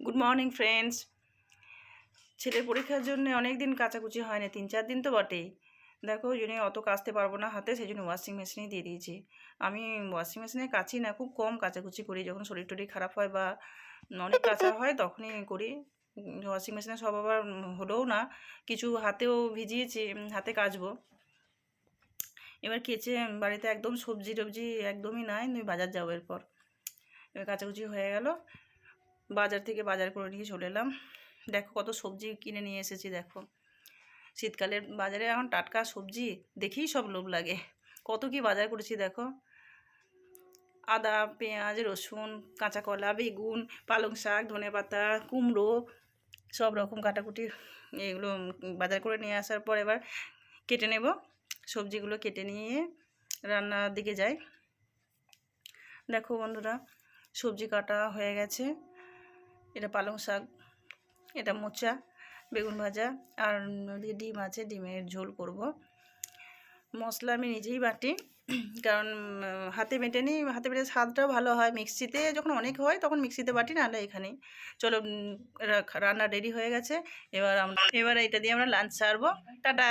Good morning friends. ছেলের পরীক্ষার জন্য অনেক দিন কাচাকুচি হয়নি, 3-4 দিন তো বটেই। দেখো ওই জন্য অত কাচতে পারবো না হাতে, সেই জন্য ওয়াশিং মেশিনেই দিয়ে দিয়েছি। আমি ওয়াশিং মেশিনে কাচি না, খুব কম কাচাকুচি করি। যখন শরীর টরীর খারাপ হয় বা অনেক কাচা হয় তখনই করি। ওয়াশিং মেশিনে সব আবার হলেও না, কিছু হাতেও ভিজিয়েছি, হাতে কাচবো। এবার কেচে বাড়িতে একদম সবজি টবজি একদমই নাই, আমি বাজার যাবো এরপর। এবার কাচাকুচি হয়ে গেল, বাজার থেকে বাজার করে নিয়ে চলে এলাম। দেখো কত সবজি কিনে নিয়ে এসেছি। দেখো শীতকালের বাজারে এখন টাটকা সবজি দেখেই সব লোভ লাগে। কত কি বাজার করেছি দেখো, আদা, পেঁয়াজ, রসুন, কাঁচা কলা, বেগুন, পালং শাক, ধনেপাতা, কুমড়ো, সব রকম কাটাকুটি এগুলো বাজার করে নিয়ে আসার পর এবার কেটে নেব। সবজিগুলো কেটে নিয়ে রান্নার দিকে যাই। দেখো বন্ধুরা, সবজি কাটা হয়ে গেছে। এটা পালং শাক, এটা মোচা, বেগুন ভাজা, আর ওদিকে ডিম আছে, ডিমের ঝোল করব। মশলা আমি নিজেই বাটি, কারণ হাতে বেটে নিই, হাতে বেটে স্বাদটাও ভালো হয়। মিক্সিতে যখন অনেক হয় তখন মিক্সিতে বাটি, নাহলে এখানেই। চলো, রান্না রেডি হয়ে গেছে। এবার এটা দিয়ে আমরা লাঞ্চ সারবো। টাটা।